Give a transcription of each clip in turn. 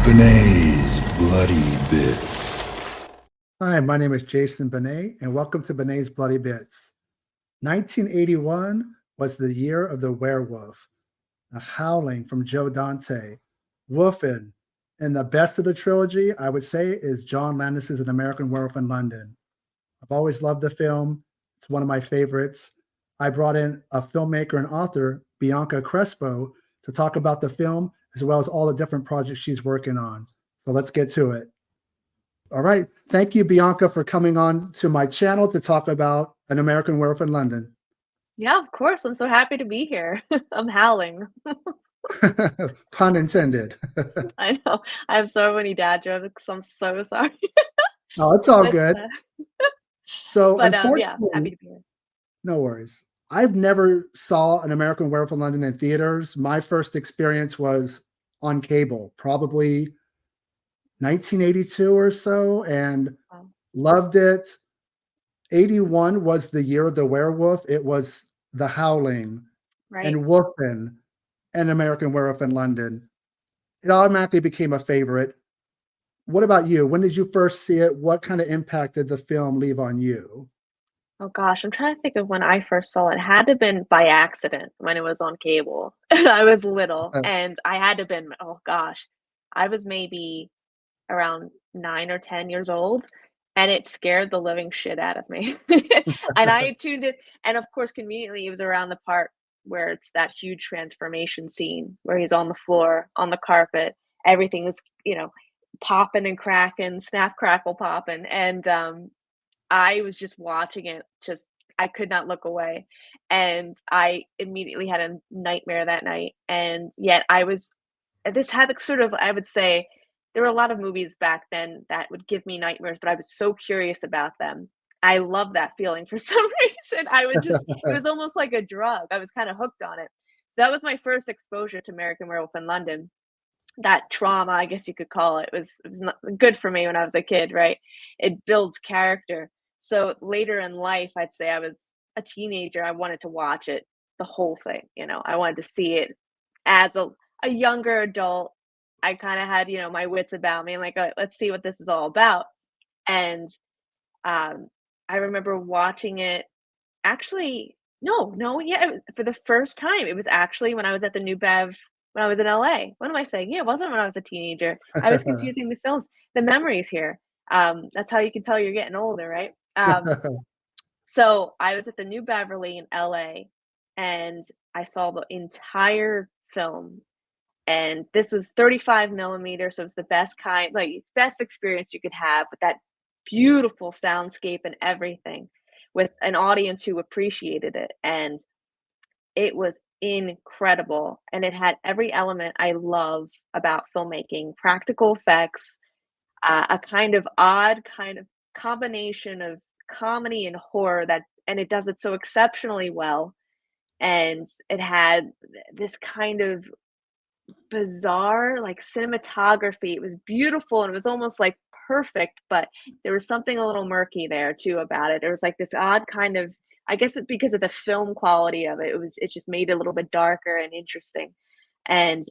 Benet's Bloody Bits. Hi, my name is Jason Benet, and welcome to Benet's Bloody Bits. 1981 was the year of the werewolf, The Howling from Joe Dante, Wolfen, and the best of the trilogy, I would say, is John Landis's An American Werewolf in London. I've always loved the film. It's one of my favorites. I brought in a filmmaker and author, Bianca Crespo, to talk about the film as well as all the different projects she's working on. So let's get to it. All right. Thank you, Bianca, for coming on to my channel to talk about An American Werewolf in London. Yeah, of course. I'm so happy to be here. I'm howling. Pun intended. I know. I have so many dad jokes. I'm so sorry. Oh, it's all But, good. So, yeah, happy unfortunately, to be here. no worries. I've never saw An American Werewolf in London in theaters. My first experience was on cable, probably 1982 or so, and Wow. loved it. 81 was the year of the werewolf. It was The Howling Right. and Wolfen and American Werewolf in London. It automatically became a favorite. What about you? When did you first see it? What kind of impact did the film leave on you? Oh gosh, I'm trying to think of when I first saw it. It had to have been by accident when it was on cable. I was little and I had to have been, oh gosh, I was maybe around 9 or 10 years old, and it scared the living shit out of me. And I tuned it, and of course, conveniently, it was around the part where it's that huge transformation scene where he's on the floor, on the carpet, everything is, popping and cracking, snap, crackle, popping, and, I was just watching it, just I could not look away, and I immediately had a nightmare that night, and yet this had a sort of I would say there were a lot of movies back then that would give me nightmares, but I was so curious about them. I love that feeling for some reason. I would just it was almost like a drug. I was kinda hooked on it. So that was my first exposure to American Werewolf in London. That trauma, I guess you could call it, was not good for me when I was a kid, right? It builds character. So later in life, I'd say I was a teenager, I wanted to watch it, the whole thing, I wanted to see it as a younger adult. I kinda had, my wits about me, like, "Let's see what this is all about." And, um, I remember watching it actually no, yeah, it was for the first time, it was actually when I was at the New Bev when I was in LA. What am I saying? Yeah, it wasn't when I was a teenager. I was confusing the films, the memories here. That's how you can tell you're getting older, right? So I was at the New Beverly in LA, and I saw the entire film, and this was 35 millimeter, so it's the best kind, like best experience you could have with that beautiful soundscape and everything, with an audience who appreciated it, and it was incredible, and it had every element I love about filmmaking, practical effects, a kind of odd kind of combination of comedy and horror and it does it so exceptionally well, and it had this kind of bizarre, like, cinematography. It was beautiful, and it was almost, like, perfect, but there was something a little murky there too about it. There was, like, this odd kind of I guess it's because of the film quality of it, it just made it a little bit darker and interesting, and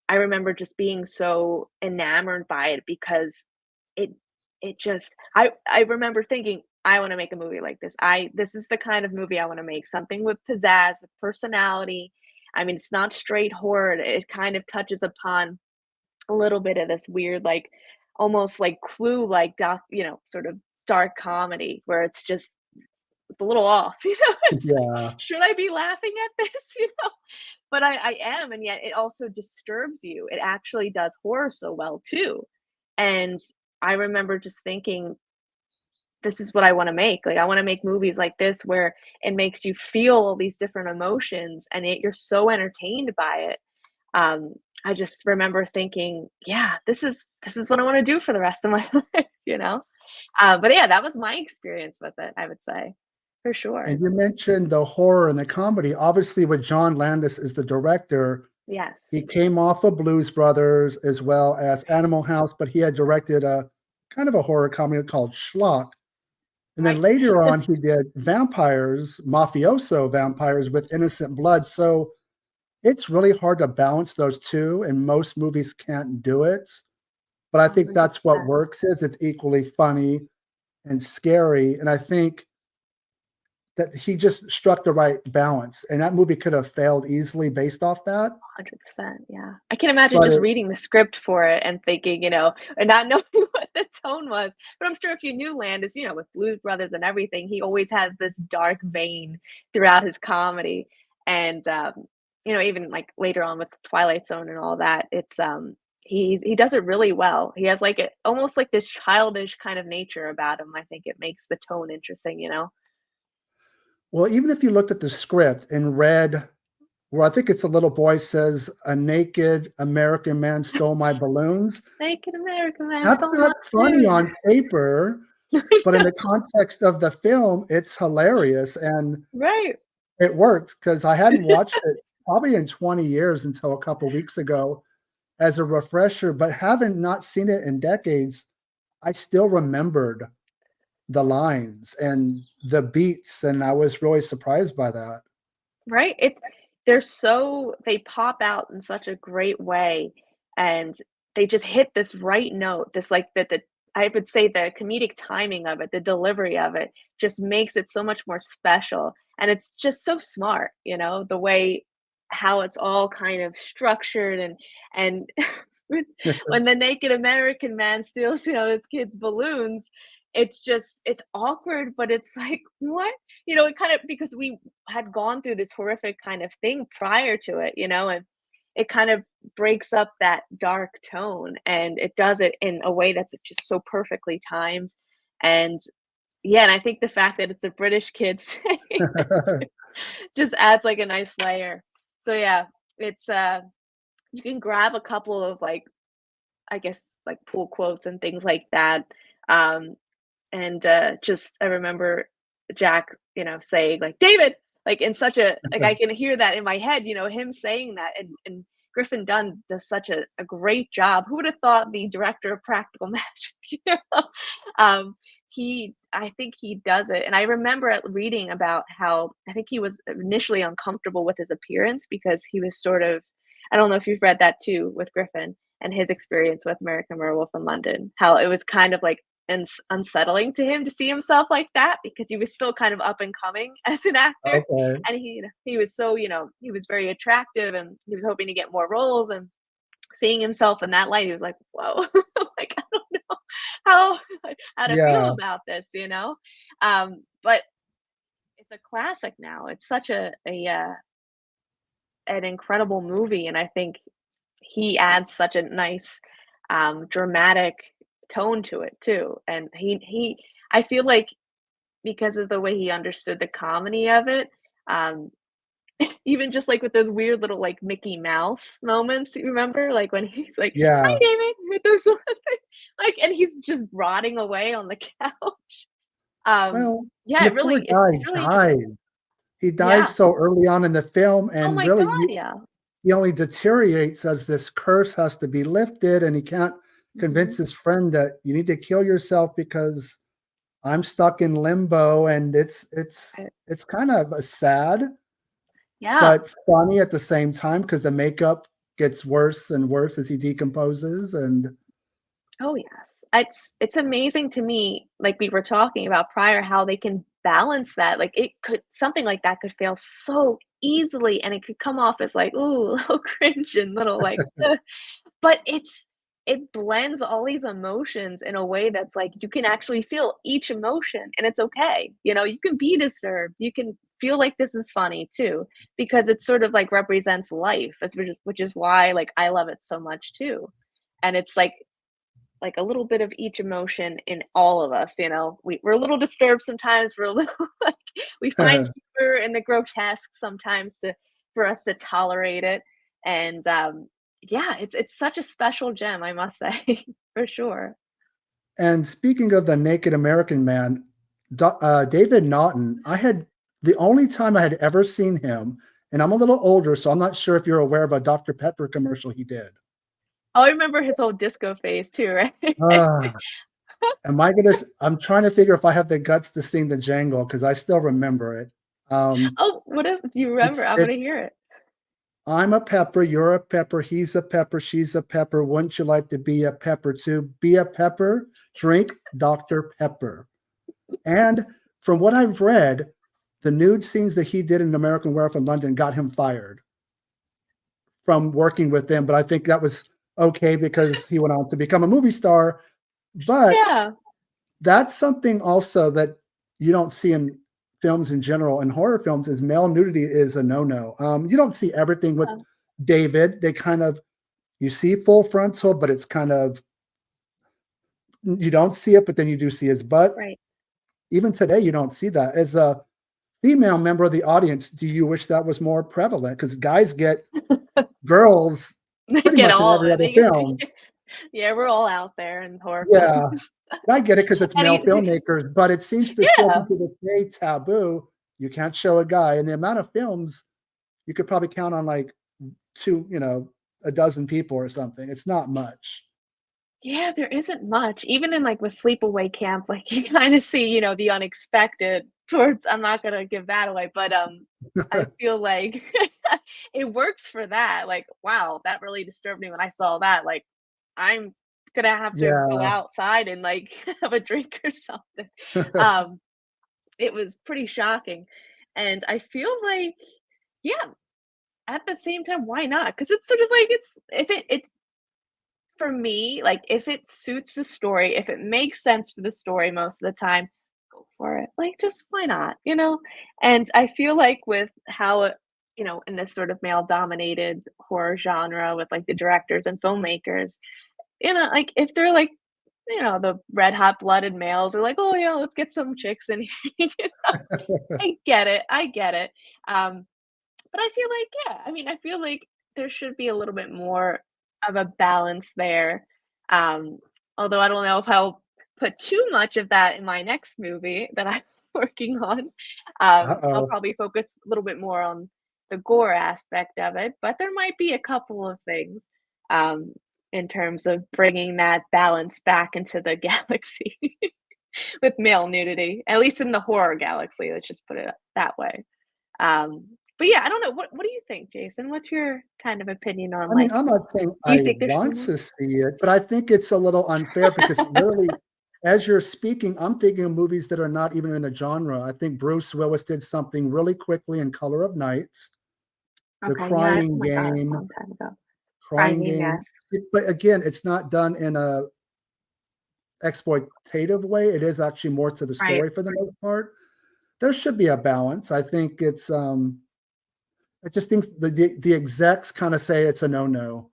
I remember just being so enamored by it because it it just I remember thinking, "I wanna make a movie like this. I This is the kind of movie I wanna make, something with pizzazz, with personality." I mean, it's not straight horror, it kind of touches upon a little bit of this weird, like, almost like Clue-like sort of dark comedy where it's just a little off, It's like, Yeah. "Should I be laughing at this?" You know? But I am, and yet it also disturbs you. It actually does horror so well too, and I remember just thinking, "This is what I wanna make." Like, I wanna make movies like this where it makes you feel all these different emotions, and yet you're so entertained by it. I just remember thinking, "Yeah, this is what I wanna do for the rest of my life," you know? But yeah, that was my experience with it, I would say, for sure. And you mentioned the horror and the comedy. Obviously, with John Landis as the director, Yes. he came off of Blues Brothers as well as Animal House, but he had directed a kind of a horror comedy called Schlock. And then Right. later on, he did vampires, mafioso vampires with innocent blood. So it's really hard to balance those two, and most movies can't do it. but I think that's what 100%. works is it's equally funny and scary. And I think that he just struck the right balance. And that movie could have failed easily based off that. 100%, yeah. I can imagine But just it, reading the script for it and thinking, and not knowing what the tone was. But I'm sure if you knew Landis, with Blues Brothers and everything, he always has this dark vein throughout his comedy. And even like later on with Twilight Zone and all that, it's he does it really well. He has like almost like this childish kind of nature about him. I think it makes the tone interesting. well, even if you looked at the script and read where I think it's the little boy says, "A naked American man stole my balloons." Naked American man That's stole my not funny food. on paper, but in the context of the film, it's hilarious and Right. it works because I hadn't watched it probably in 20 years until a couple weeks ago as a refresher, but having not seen it in decades, I still remembered the lines and the beats, and I was really surprised by that. Right? They pop out in such a great way, and they just hit this right note, just like the I would say the comedic timing of it, the delivery of it just makes it so much more special, and it's just so smart, the way how it's all kind of structured and when when the naked American man steals, his kid's balloons, it's awkward, but it's like, "What?" It kind of because we had gone through this horrific kind of thing prior to it, and it kind of breaks up that dark tone, and it does it in a way that's just so perfectly timed, and yeah, and I think the fact that it's a British kid saying it too just adds, like, a nice layer. So, yeah, it's, you can grab a couple of, like, I guess, like, pull quotes and things like that, um, and, just I remember Jack, saying, like, "David!" Like, in such a like, I can hear that in my head, him saying that, and Griffin Dunn does such a great job. Who would have thought the director of Practical Magic, you know? I think he does it, and I remember reading about how I think he was initially uncomfortable with his appearance because he was sort of I don't know if you've read that too with Griffin and his experience with American Werewolf in London, how it was kind of like unsettling to him to see himself like that because he was still kind of up and coming as an actor, Okay. and he was so he was very attractive and he was hoping to get more roles and seeing himself in that light, he was like, "Whoa, like I don't know how how to feel Yeah. about this." But it's a classic now. It's such a an incredible movie, and I think he adds such a nice, dramatic tone to it too, and I feel like because of the way he understood the comedy of it, um, even just, like, with those weird little, like, Mickey Mouse moments, you remember? Like, when he's like, "Hi, Yeah. David," with those little like, and he's just rotting away on the couch. Well, Yeah, and the poor it's guy really died. interesting. He died Yeah. so early on in the film, Oh and my really god, yeah. he only deteriorates as this curse has to be lifted, and he can't convince Mhm. his friend that you need to kill yourself because I'm stuck in limbo, and I it's kind of a sad yeah. but funny at the same time because the makeup gets worse and worse as he decomposes, and Oh, yes. It's amazing to me, like we were talking about prior, how they can balance that. Like it could something like that could fail so easily and it could come off as like, ooh, a little cringe and little like, but it blends all these emotions in a way that's like you can actually feel each emotion and it's okay. You can be disturbed. You can feel like this is funny too, because it sort of like represents life, which is why like I love it so much too. And it's like a little bit of each emotion in all of us, we're a little disturbed sometimes, we're a little like we find humor in the grotesque sometimes to for us to tolerate it. And yeah, it's such a special gem, I must say, for sure. and speaking of the Naked American Man, David Naughton, I had the only time I had ever seen him, and I'm a little older, so I'm not sure if you're aware of a Dr. Pepper commercial he did. Oh, I remember his whole disco phase too, right? Ah, am I gonna I'm trying to figure if I have the guts to sing the jangle because I still remember it. Oh, what is do you remember? I'm gonna It's hear it. I'm a pepper, you're a pepper, he's a pepper, she's a pepper. Wouldn't you like to be a pepper too? Be a pepper, drink Dr. Pepper. And from what I've read, the nude scenes that he did in American Werewolf in London got him fired from working with them. But I think that was okay because he went on to become a movie star. But Yeah. that's something also that you don't see in films in general, and horror films, is male nudity is a no-no. You don't see everything with Yeah. David. They kind of, you see full frontal, but it's kind of, you don't see it, but then you do see his butt. Right. Even today, you don't see that. As a female member of the audience, do you wish that was more prevalent? Because guys get girls They pretty get much in all every of other it. film. Yeah, we're all out there in horror Yeah, films. I get it because it's And male he filmmakers, but it seems to still be yeah. to this day taboo. You can't show a guy, and the amount of films you could probably count on like two, a dozen people or something. It's not much. Yeah, there isn't much. Even in, like, with sleepaway camp, like, you kinda see, the unexpected towards I'm not gonna give that away, but, I feel like it works for that, like, wow, that really disturbed me when I saw that, like, I'm gonna have to go Yeah. outside and, like, have a drink or something. Um, it was pretty shocking, and I feel like, yeah, at the same time, why not? Because it's sort of like it's if it for me, like, if it suits the story, if it makes sense for the story most of the time, go for it. Like, just why not, you know? And I feel like with how in this sort of male-dominated horror genre with, like, the directors and filmmakers, like, if they're, like, the red hot blooded males are like, "Oh, yeah, let's get some chicks in here," I get it. Um, but I feel like, yeah, I mean, I feel like there should be a little bit more of a balance there. Um, Although I don't know if I'll put too much of that in my next movie that I'm working on. I'll Uh-oh. probably focus a little bit more on the gore aspect of it, but there might be a couple of things um, in terms of bringing that balance back into the galaxy with male nudity, at least in the horror galaxy. Let's just put it that way. Um, but yeah, I don't know. What do you think, Jason? What's your kind of opinion on I mean, like, I'm not saying do you I think there should be want more? to see it, but I think it's a little unfair because literally, as you're speaking, I'm thinking of movies that are not even in the genre. I think Bruce Willis did something really quickly in Color of Night, The Okay, yeah. Oh Crying my God, a Game, long time ago. Crying Crying Game, Game. yes. But again, it's not done in a exploitative way. It is actually more to the Right. story for the most part. There should be a balance. I think I just think the execs kind of say it's a no-no.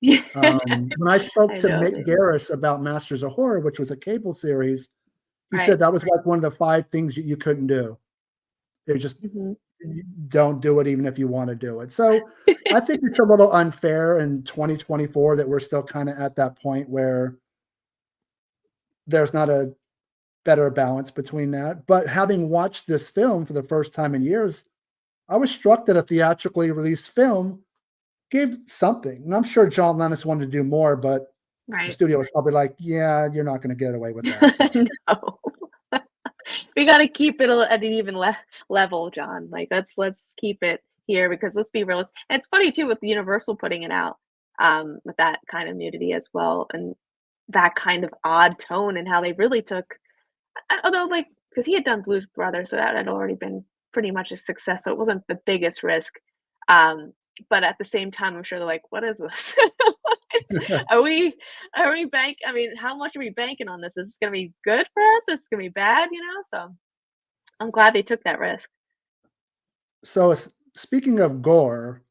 Yeah. When I spoke I to know. Mick Garris about Masters of Horror, which was a cable series, he Right. said that was like one of the 5 things you couldn't do. They just Hmm. don't do it even if you wanna do it. So, I think it's a little unfair in 2024 that we're still kinda at that point where there's not a better balance between that. But having watched this film for the first time in years, I was struck that a theatrically released film gave something. And I'm sure John Lennon wanted to do more, but the Right. studio was probably like, "Yeah, you're not gonna get away with that, sorry." No. We gotta keep it at an even level, John. Like let's keep it here because let's be realistic. And it's funny too with Universal putting it out with that kind of nudity as well, and that kind of odd tone and how they really took. Although like because he had done Blues Brothers, so that had already been pretty much a success, so it wasn't the biggest risk. Um, but at the same time, I'm sure they're like, "What is this? Are we are we bank I mean, how much are we banking on this? Is this gonna be good for us? Is this gonna be bad?" So I'm glad they took that risk. So, speaking of gore,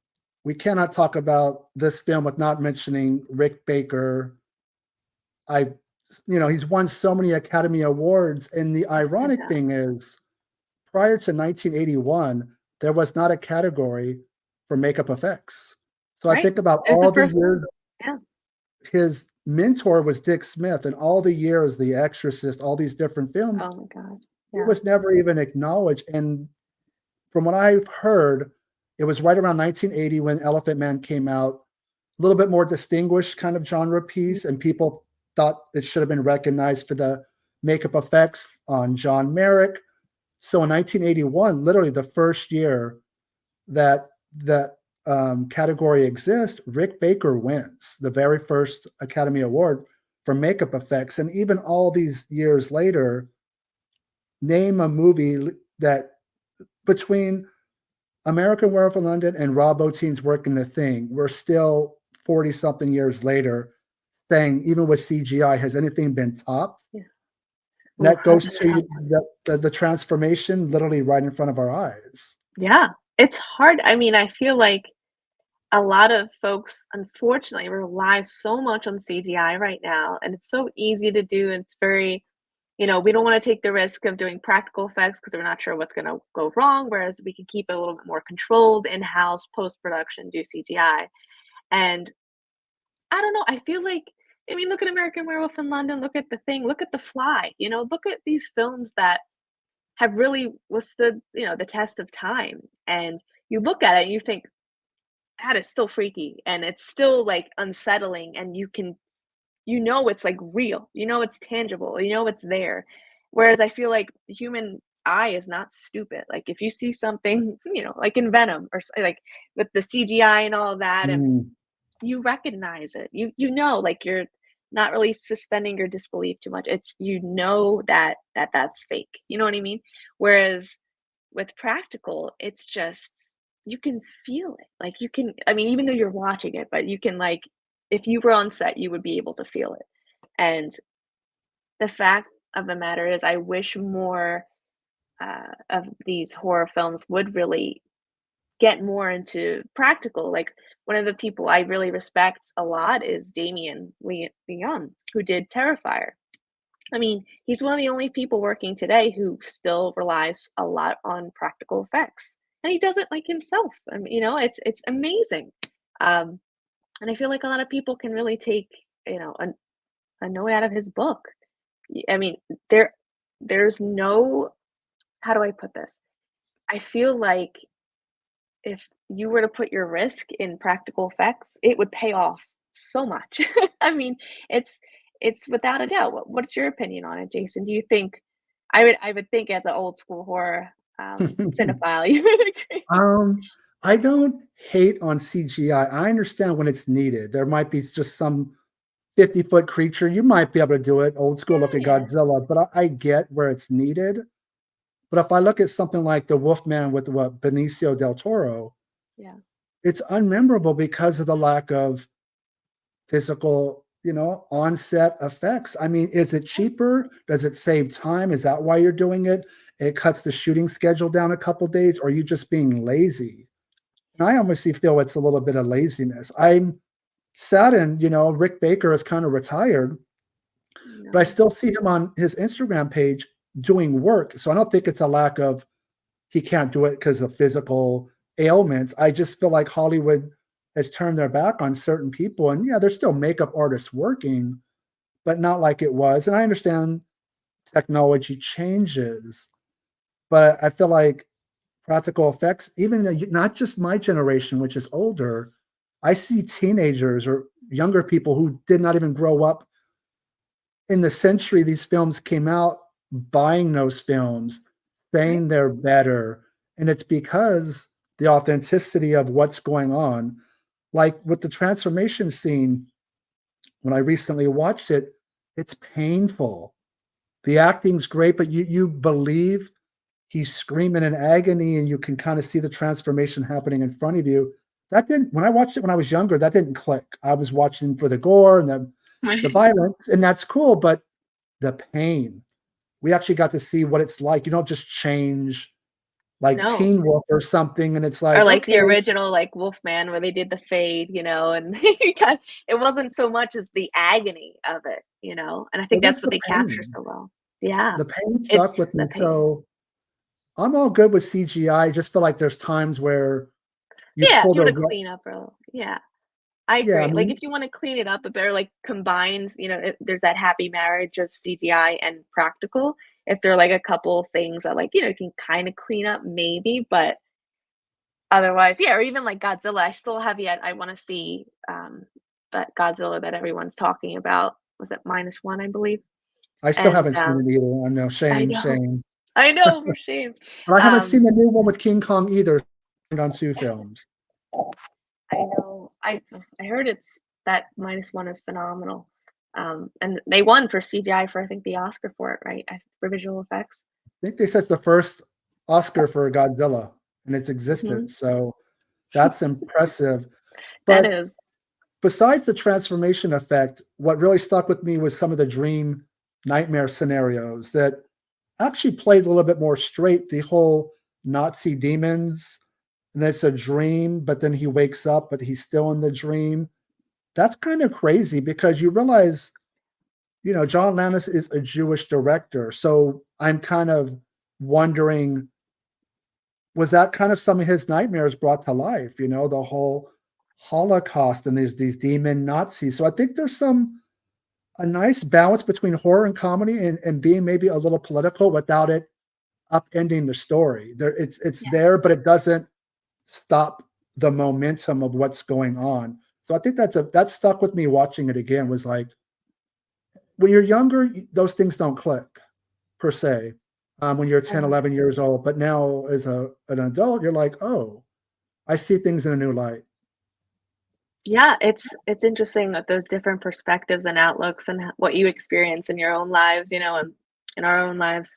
we cannot talk about this film with not mentioning Rick Baker. I he's won so many Academy Awards, and the He's ironic thing fantastic. is, prior to 1981, there was not a category for makeup effects. So I Right? think about It was the all the first years yeah. his mentor was Dick Smith, and all the years, The Exorcist, all these different films, Oh my god. he Yeah. was never even acknowledged, and from what I've heard, it was right around 1980 when Elephant Man came out, a little bit more distinguished kind of genre Mhm. piece, and people thought it should have been recognized for the makeup effects on John Merrick. So in 1981, literally the first year that category exists, Rick Baker wins the very first Academy Award for makeup effects. And even all these years later, name a movie that between American Werewolf in London and Rob Bottin's work in The Thing, we're still 40 something years later saying, even with CGI, has anything been topped? Yeah. And that goes to the transformation literally right in front of our eyes. Yeah, it's hard. I mean, I feel like a lot of folks, unfortunately, rely so much on CGI right now, and it's so easy to do. And it's very, we don't want to take the risk of doing practical effects because we're not sure what's going to go wrong. Whereas we can keep it a little bit more controlled in-house post-production, do CGI. And I don't know. I feel like, I mean, look at American Werewolf in London, look at The Thing, look at The Fly, look at these films that have really withstood, the test of time. And you look at it and you think, that is still freaky and it's still like unsettling. And it's like real, it's tangible, it's there. Whereas I feel like the human eye is not stupid. Like if you see something, like in Venom or like with the CGI and all of that, and Mm. you recognize it. Like you're not really suspending your disbelief too much. It's that's fake. You know what I mean? Whereas with practical, it's just you can feel it. Like I mean, even though you're watching it, but you can like if you were on set, you would be able to feel it. And the fact of the matter is I wish more of these horror films would really get more into practical. Like one of the people I really respect a lot is Damien Leon, who did Terrifier. I mean, he's one of the only people working today who still relies a lot on practical effects, and he does it like himself. I mean, it's amazing. And I feel like a lot of people can really take a note out of his book. I mean, there's no how do I put this? I feel like if you were to put your risk in practical effects, it would pay off so much. I mean, it's without a doubt. What's your opinion on it, Jason? Do you think I would think as an old school horror cinephile, you would agree? I don't hate on CGI. I understand when it's needed. There might be just some 50-foot creature. You might be able to do it, old school, look at Yeah, Godzilla, but I get where it's needed. But if I look at something like the Wolfman with what Benicio del Toro, yeah. it's unmemorable because of the lack of physical, on-set effects. I mean, is it cheaper? Does it save time? Is that why you're doing it? It cuts the shooting schedule down a couple days, or are you just being lazy? And I honestly feel it's a little bit of laziness. I'm saddened, Rick Baker is kind of retired, but I No. still see him on his Instagram page doing work. So I don't think it's a lack of he can't do it because of physical ailments. I just feel like Hollywood has turned their back on certain people. And yeah, there's still makeup artists working, but not like it was. And I understand technology changes, but I feel like practical effects, even not just my generation, which is older, I see teenagers or younger people who did not even grow up in the century these films came out, buying those films, Right? saying they're better. And it's because the authenticity of what's going on. Like with the transformation scene, when I recently watched it, it's painful. The acting's great, but you believe he's screaming in agony and you can kind of see the transformation happening in front of you. That didn't when I watched it when I was younger, that didn't click. I was watching for the gore and the violence, and that's cool, but the pain. We actually got to see what it's like. You don't just change like No. Teen Wolf or something, and it's Or like, like the okay, original like Wolfman where they did the fade, and it wasn't so much as the agony of it. And I it think was that's what the they capture pain. so well. Yeah. The pain stuck It's with the me. pain. So I'm all good with CGI. I just feel like there's times where you Yeah, if pull you the wanna clean up yeah, I yeah, I agree. Like, mean, if you wanna clean it up a bit or, like, combines, there's that happy marriage of CGI and practical. If there are, like, a couple things that, like, you can kinda clean up maybe, but otherwise yeah, or even, like, Godzilla, I still have yet I wanna see, that Godzilla that everyone's talking about. Was it -1, I believe? I still And, haven't seen it either. I know, I shame, know. shame. I know, for shame. But I haven't Um seen the new one with King Kong either on 2 films. I know. I heard it's that -1 is phenomenal. And they won for CGI for I think the Oscar for it, right? For visual effects. I think they said it's the first Oscar for Godzilla in its Mhm. existence, so that's impressive. That But is. besides the transformation effect, what really stuck with me was some of the dream nightmare scenarios that actually played a little bit more straight. The whole Nazi demons, and it's a dream, but then he wakes up, but he's still in the dream. That's kind of crazy because you realize, John Landis is a Jewish director. So I'm kind of wondering, was that kind of some of his nightmares brought to life, the whole Holocaust and there's these demon Nazis. So I think there's a nice balance between horror and comedy and being maybe a little political without it upending the story. It's Yeah. there, but it doesn't stop the momentum of what's going on. So I think that stuck with me watching it again was like when you're younger, those things don't click per se. When you're 10, Uh, 11 years old, but now as an adult, you're like, oh, I see things in a new light. yeah, it's interesting that those different perspectives and outlooks and what you experience in your own lives, and in our own lives.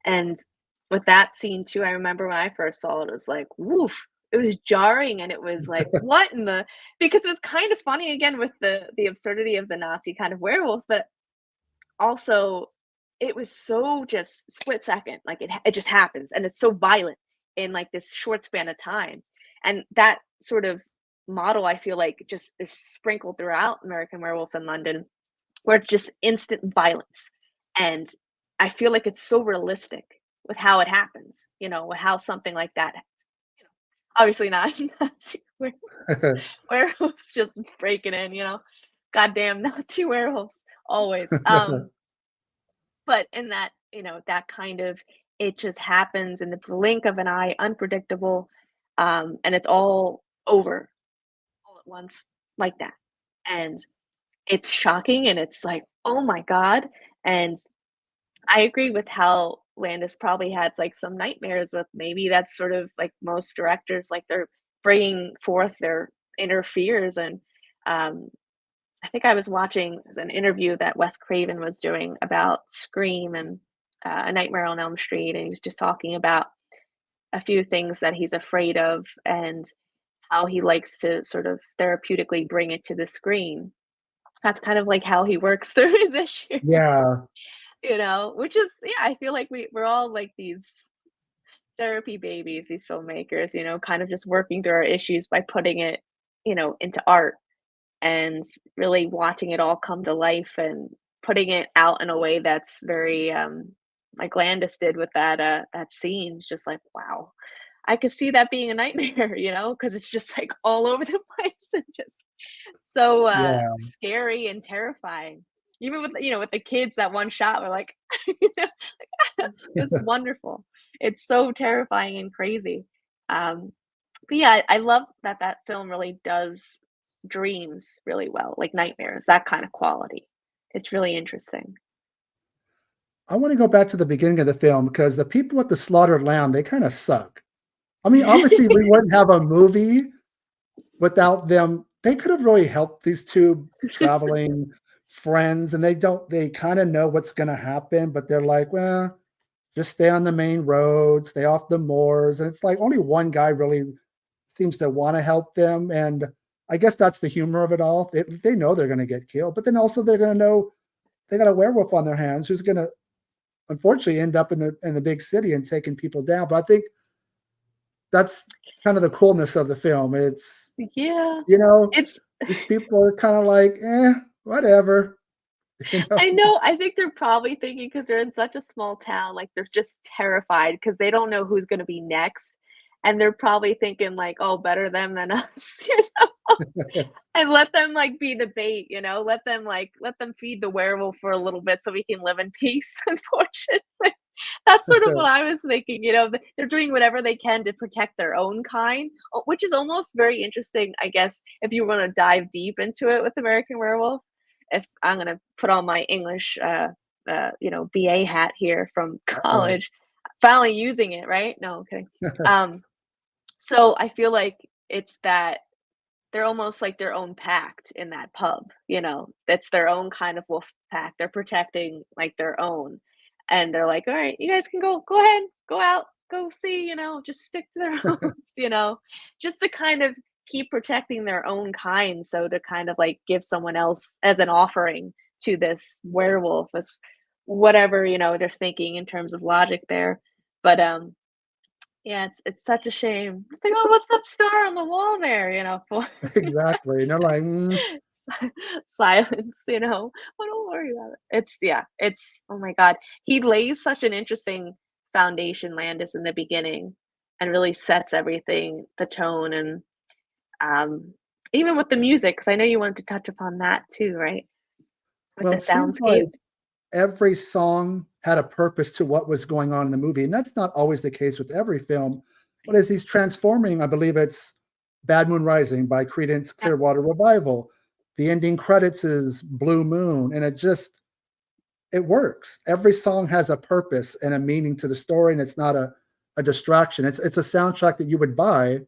And with that scene too, I remember when I first saw it, it was like, woof. It was jarring and it was like, what in the because it was kind of funny again with the absurdity of the Nazi kind of werewolves, but also it was so just split second, like it just happens and it's so violent in like this short span of time. And that sort of model I feel like just is sprinkled throughout American Werewolf in London, where it's just instant violence. And I feel like it's so realistic with how it happens, with how something like that, obviously not Nazi werewolves just breaking in, goddamn Nazi werewolves always. But in that, that kind of it just happens in the blink of an eye, unpredictable, and it's all over all at once like that. And it's shocking and it's like, "Oh my god." And I agree with how Landis probably had, like, some nightmares with maybe that's sort of like most directors, like, they're bringing forth their inner fears and, um, I think I was watching an interview that Wes Craven was doing about Scream and, A Nightmare on Elm Street, and he was just talking about a few things that he's afraid of and how he likes to sort of therapeutically bring it to the screen. That's kind of like how he works through his issues, Yeah, which is yeah, I feel like we're all like these therapy babies, these filmmakers, kind of just working through our issues by putting it, into art and really watching it all come to life and putting it out in a way that's very like Landis did with that scene. It's just like, wow. I could see that being a nightmare, because it's just like all over the place and just so yeah, scary and terrifying. Even with with the kids that one shot were like, you know, it was wonderful. It's so terrifying and crazy. Um, but yeah, I love that that film really does dreams really well, like nightmares, that kind of quality. It's really interesting. I want to go back to the beginning of the film because the people with the slaughtered lamb, they kind of suck. I mean, obviously, we wouldn't have a movie without them. They could have really helped these two traveling friends, and they kind of know what's going to happen, but they're like, well, just stay on the main road, stay off the moors. And it's like only one guy really seems to want to help them. And I guess that's the humor of it all. They know they're going to get killed, but then also they're going to know they got a werewolf on their hands who's going to unfortunately end up in the big city and taking people down. But I think that's kind of the coolness of the film. It's Yeah. you know It's these people are kind of like whatever. you know I know, I think they're probably thinking because 'cause they're in such a small town, like, they're just terrified because they don't know who's gonna be next, and they're probably thinking like, "Oh, better them than us," And let them, like, be the bait, let them feed the werewolf for a little bit so we can live in peace, unfortunately. That's sort of what I was thinking, they're doing whatever they can to protect their own kind, which is almost very interesting, I guess, if you wanna dive deep into it with American Werewolf. If I'm gonna put on my English, BA hat here from right. college, finally using it, right? No, I'm kidding. Um, so I feel like it's that they're almost like their own pact in that pub, you know? That's their own kind of wolf pack. They're protecting, like, their own, and they're like, "Alright, you guys can go ahead, go out, go see, you know, just stick to their own," you know? Just to kind of keep protecting their own kind, so to kind of, like, give someone else as an offering to this werewolf as whatever, you know, they're thinking in terms of logic there. But, yeah, it's such a shame. It's like, "Oh, what's that star on the wall there?" You know, for Exactly. And they're like, si silence, you know? "Oh, don't worry about it." It's yeah, it's oh my god. He lays such an interesting foundation, Landis, in the beginning and really sets everything, the tone, and, um, even with the music, because I know you wanted to touch upon that too, right? With well, the it seems soundscape. like every song had a purpose to what was going on in the movie, and that's not always the case with every film. But as he's transforming, I believe it's Bad Moon Rising by Creedence Yeah, Clearwater Revival. The ending credits is Blue Moon, and it works. Every song has a purpose and a meaning to the story, and it's not a distraction. It's a soundtrack that you would buy, and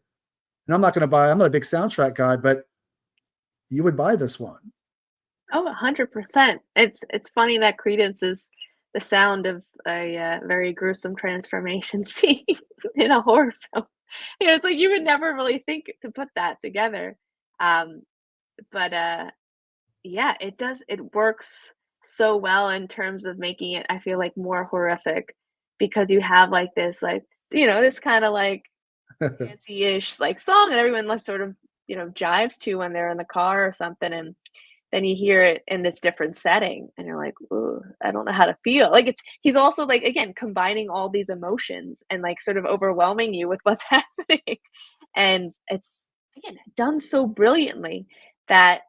I'm not a big soundtrack guy, but you would buy this one. oh, 100%. It's funny that Credence is the sound of a, very gruesome transformation scene in a horror film. You know, it's like you would never really think to put that together. Um, but, yeah, it works so well in terms of making it, I feel like, more horrific because you have, like, this, like, you know, this kinda, like, dancey-ish, like, song and everyone, like, sort of, you know, jives to when they're in the car or something, and then you hear it in this different setting, and you're like, "Ooh, I don't know how to feel." Like, it's he's also, like, again, combining all these emotions and, like, sort of overwhelming you with what's happening, and it's, again, done so brilliantly that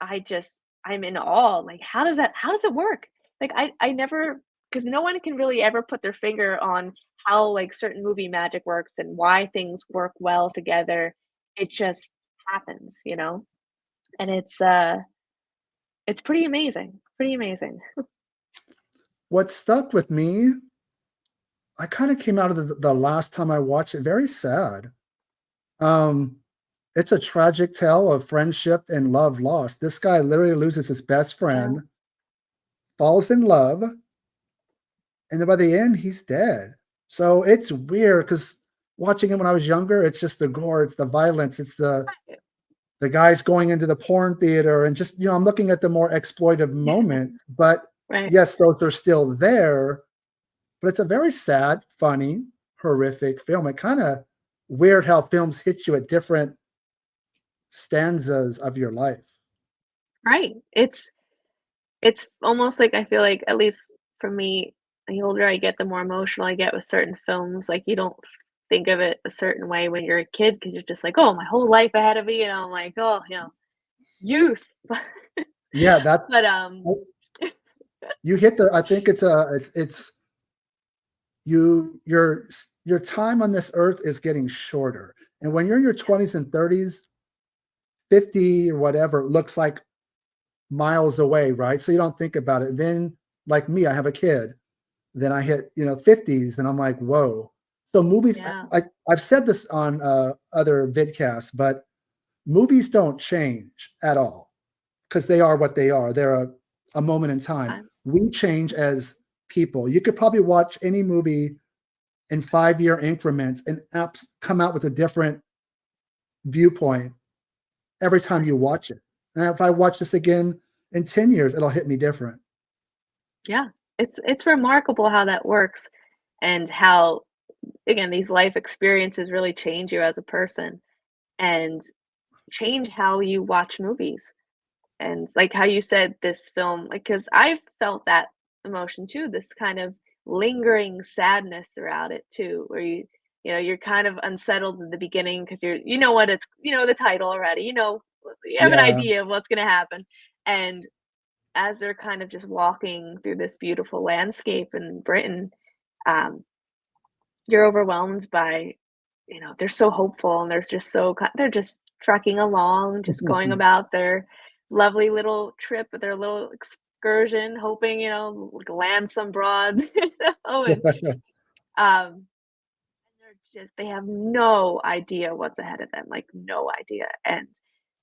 I'm in awe, like, how does it work? Like, I never, because no one can really ever put their finger on how, like, certain movie magic works and why things work well together. It just happens, you know? And it's pretty amazing. What stuck with me, I kind of came out of the last time I watched it very sad. Um, it's a tragic tale of friendship and love lost. This guy literally loses his best Yeah, friend, falls in love, and then by the end, he's dead. So it's weird because watching it when I was younger, it's just the gore, it's the violence, it's the guys going into the porn theater, and just I'm looking at the more exploitive moments. But right. yes, those are still there. But it's a very sad, funny, horrific film. It kind of weird how films hit you at different stanzas of your life. Right. It's almost like I feel like, at least for me, the older I get, the more emotional I get with certain films. Like, you don't think of it a certain way when you're a kid because 'cause you're just like, "Oh, my whole life ahead of me," and I'm like, "Oh, you know, youth." Yeah, that But, you hit the. I think it's your time on this earth is getting shorter, and when you're in your 20s and 30s, 50 or whatever looks like miles away, right? So you don't think about it. Then, like me, I have a kid. Then I hit 50s, and I'm like, whoa. So movies, yeah, I've said this on other vidcasts, but movies don't change at all because they are what they are. They're a moment in time. I'm We change as people. You could probably watch any movie in 5-year increments and apps come out with a different viewpoint every time you watch it. And if I watch this again in 10 years, it'll hit me different. yeah. It's remarkable how that works and how, again, these life experiences really change you as a person and change how you watch movies. And like how you said this film, like, because I've felt that emotion too, this kind of lingering sadness throughout it too, where you know, you're kind of unsettled in the beginning because you know what it's, you know, the title already, you know, you have an Yeah. idea of what's going to happen. And as they're kind of just walking through this beautiful landscape in Britain, um, you're overwhelmed by, you know, they're so hopeful and they're just they're just trucking along, just going about their lovely little trip, their little excursion, hoping, you know, land some broads, you know, and um they're just they have no idea what's ahead of them, like no idea. And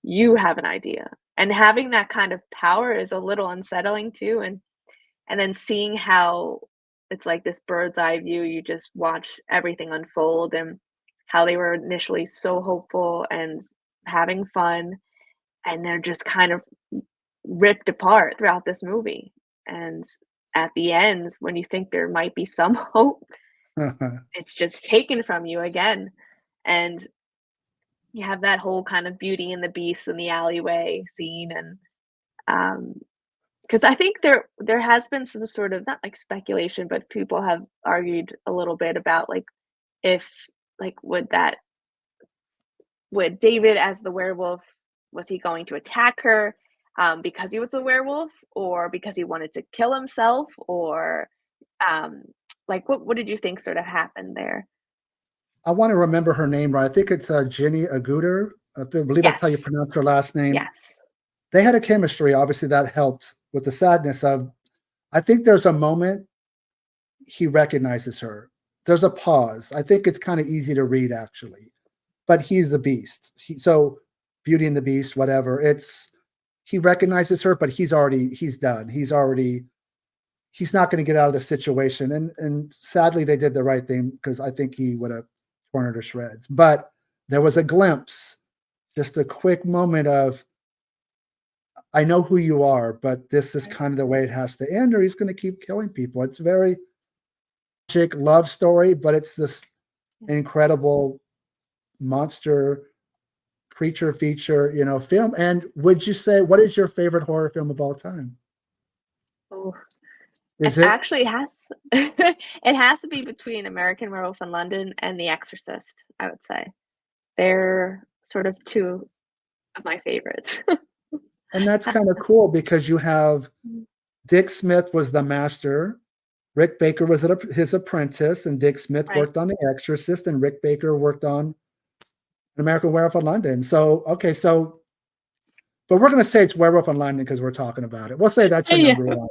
you have an idea. And having that kind of power is a little unsettling too, and then seeing how it's like this bird's eye view, you just watch everything unfold and how they were initially so hopeful and having fun, and they're just kind of ripped apart throughout this movie. And at the end, when you think there might be some hope, it's just taken from you again. And you have that whole kind of Beauty and the Beast in the alleyway scene, and because I think there has been some sort of, not like speculation, but people have argued a little bit about like if like would David as the werewolf, was he going to attack her because he was a werewolf, or because he wanted to kill himself, or um like what did you think sort of happened there? I want to remember her name right. I think it's Jenny Agutter. I believe that's how you Yes. pronounce her last name. Yes. They had a chemistry. Obviously, that helped with the sadness of. I think there's a moment he recognizes her. There's a pause. I think it's kind of easy to read, actually. But he's the beast. So Beauty and the Beast, whatever. He recognizes her, but he's done. He's not going to get out of the situation. And sadly, they did the right thing, because I think he would have torn her to shreds. But there was a glimpse, just a quick moment of, I know who you are, but this is kind of the way it has to end, or he's going to keep killing people. It's very chick love story, but it's this incredible monster creature feature, film. And would you say, what is your favorite horror film of all time? Oh, Is it it? actually has it has to be between American Werewolf in London and The Exorcist, I would say. They're sort of two of my favorites. And that's kind of cool, because you have Dick Smith was the master, Rick Baker was his apprentice, and Dick Smith Right. worked on The Exorcist, and Rick Baker worked on American Werewolf in London. So, okay, but we're going to say it's Werewolf in London because we're talking about it. We'll say that's your Yeah. number one.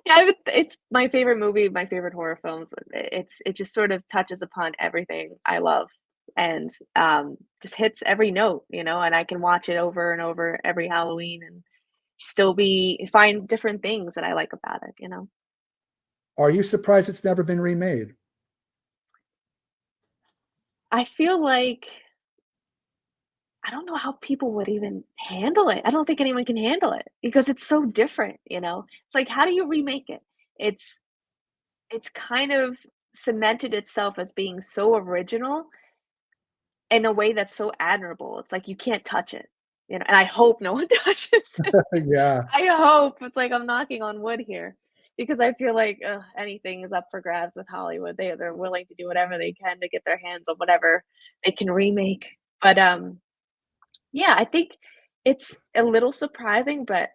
Yeah, it's my favorite movie, my favorite horror films. It just sort of touches upon everything I love, and just hits every note, and I can watch it over and over every Halloween and still find different things that I like about it. Are you surprised it's never been remade? I feel like I don't know how people would even handle it. I don't think anyone can handle it because it's so different. It's like, how do you remake it? It's it's kind of cemented itself as being so original in a way that's so admirable. It's like you can't touch it, and I hope no one touches it. Yeah. I hope. It's like I'm knocking on wood here because I feel like anything is up for grabs with Hollywood. They're willing to do whatever they can to get their hands on whatever they can remake. But yeah, I think it's a little surprising, but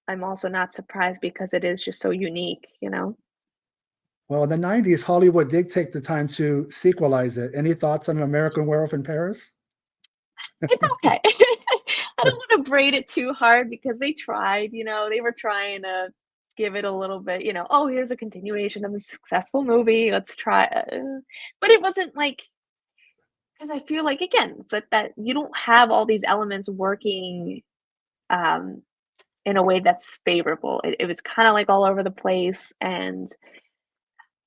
I'm also not surprised because it is just so unique. Well, in the 90s, Hollywood did take the time to sequelize it. Any thoughts on American Werewolf in Paris? It's okay. I don't wanna braid it too hard because they tried, they were trying to give it a little bit, "Oh, here's a continuation of a successful movie, let's try" but it wasn't like, because I feel like, again, it's like that you don't have all these elements working, um, in a way that's favorable. It was kinda, like, all over the place, and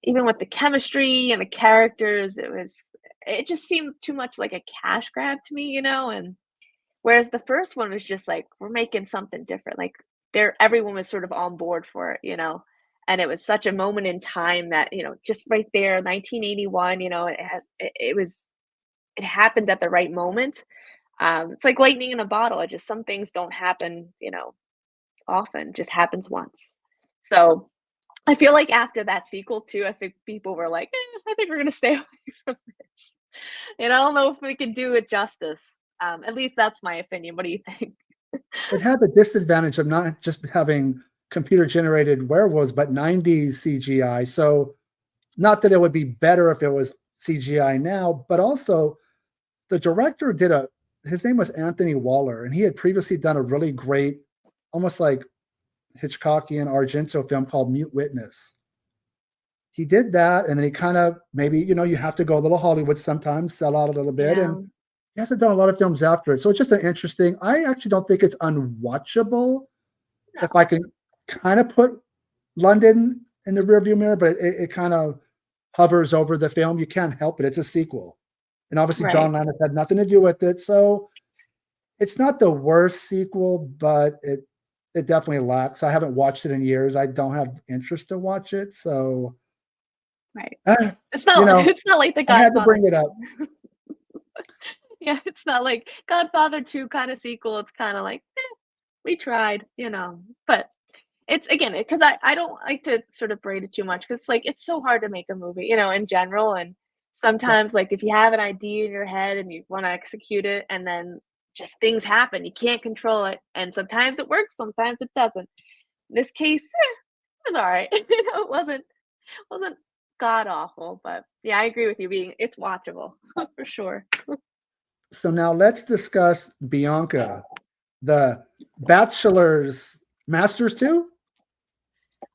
even with the chemistry and the characters, it just seemed too much like a cash grab to me, and whereas the first one was just like, we're making something different. Like everyone was sort of on board for it. And it was such a moment in time that, just right there, 1981, it happened at the right moment. It's like lightning in a bottle. It just, some things don't happen, often, just happens once. So I feel like after that sequel too, I think people were like, I think we're gonna stay away from this. And I don't know if we can do it justice. At least that's my opinion. What do you think? It had the disadvantage of not just having computer generated werewolves, but 90s CGI. So, not that it would be better if it was CGI now, but also the director his name was Anthony Waller, and he had previously done a really great, almost like Hitchcockian Argento film called Mute Witness. He did that, and then he kind of, maybe, you have to go a little Hollywood sometimes, sell out a little bit. Yeah. And he hasn't done a lot of films after it. So it's just an interesting. I actually don't think it's unwatchable. No. If I can kind of put London in the rearview mirror, but it kind of hovers over the film. You can't help it. It's a sequel. And obviously Right. John Landis had nothing to do with it. So it's not the worst sequel, but it definitely lacks. I haven't watched it in years. I don't have interest to watch it. So Right. eh, It's not you know, it's not like The I had to Godfather. bring it up. Yeah, it's not like Godfather 2 kind of sequel. It's kind of like, we tried, but it's again, because I don't like to sort of braid it too much because like it's so hard to make a movie, in general. And Yeah. sometimes like if you have an idea in your head and you want to execute it and then just things happen, you can't control it. And sometimes it works, sometimes it doesn't. In this case, it was all right. It wasn't god awful, but yeah, I agree with you it's watchable for sure. So now let's discuss Bianca, the Bachelor's Masters too.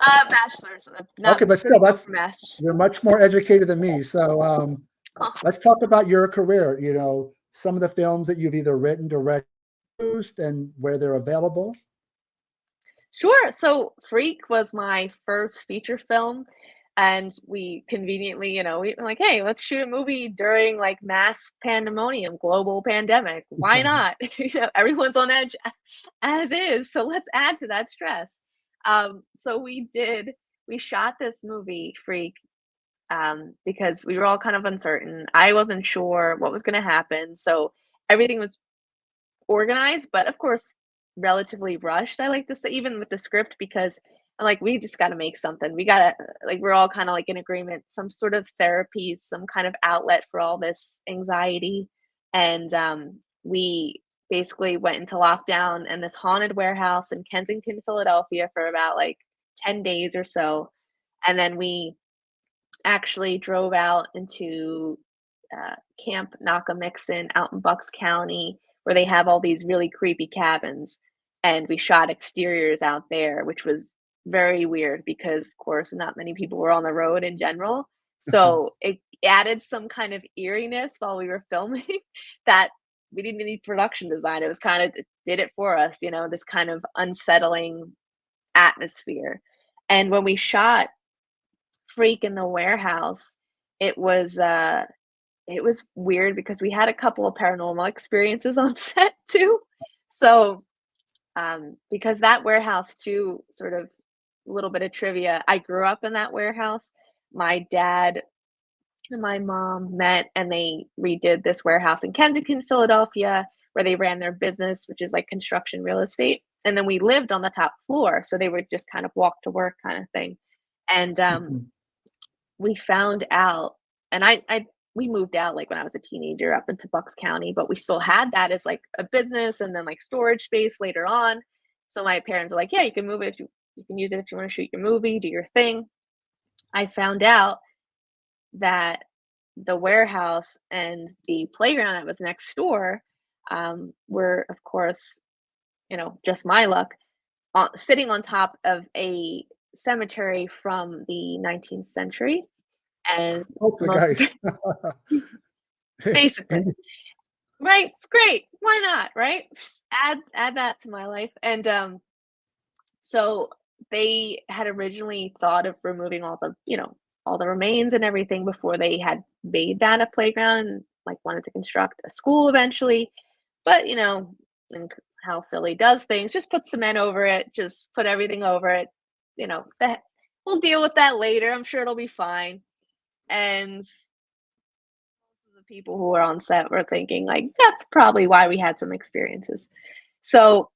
Bachelor's, Okay, not but still, couldn't go that's for masters. you're much more educated than me. So Oh, let's talk about your career. Some of the films that you've either written, directed, produced, and where they're available. sure. So Freak was my first feature film. And we conveniently, we were like, hey, let's shoot a movie during like mass pandemonium, global pandemic. Why not? Everyone's on edge as is. So let's add to that stress. So we shot this movie, Freak, because we were all kind of uncertain. I wasn't sure what was going to happen. So everything was organized, but of course, relatively rushed. I like to say, even with the script, because I'm like, we just got to make something. We got to, like, we're all kind of like in agreement, some sort of therapy, some kind of outlet for all this anxiety. And we basically went into lockdown in this haunted warehouse in Kensington, Philadelphia for about like 10 days or so. And then we actually drove out into Camp Nakamixon out in Bucks County, where they have all these really creepy cabins. And we shot exteriors out there, which was very weird because, of course, not many people were on the road in general. So it added some kind of eeriness while we were filming that we didn't need production design. It was kind of, it did it for us, this kind of unsettling atmosphere. And when we shot Freak in the warehouse, it was it was weird because we had a couple of paranormal experiences on set too. So, because that warehouse too, sort of a little bit of trivia. I grew up in that warehouse. My dad and my mom met and they redid this warehouse in Kensington, Philadelphia, where they ran their business, which is like construction real estate. And then we lived on the top floor, so they would just kind of walk to work kind of thing. And we found out, and I we moved out like when I was a teenager up into Bucks County, but we still had that as like a business and then like storage space later on. So my parents were like, yeah, you can move it if you can use it if you want to shoot your movie, do your thing. I found out that the warehouse and the playground that was next door were, of course, just my luck, sitting on top of a cemetery from the 19th century. And Okay, most guys. basically, And right? It's great. Why not? Right? Just add that to my life. And so they had originally thought of removing all the remains and everything before they had made that a playground and like wanted to construct a school eventually. But and how Philly does things, just put cement over it, just put everything over it. That we'll deal with that later. I'm sure it'll be fine. And most of the people who were on set were thinking like that's probably why we had some experiences. So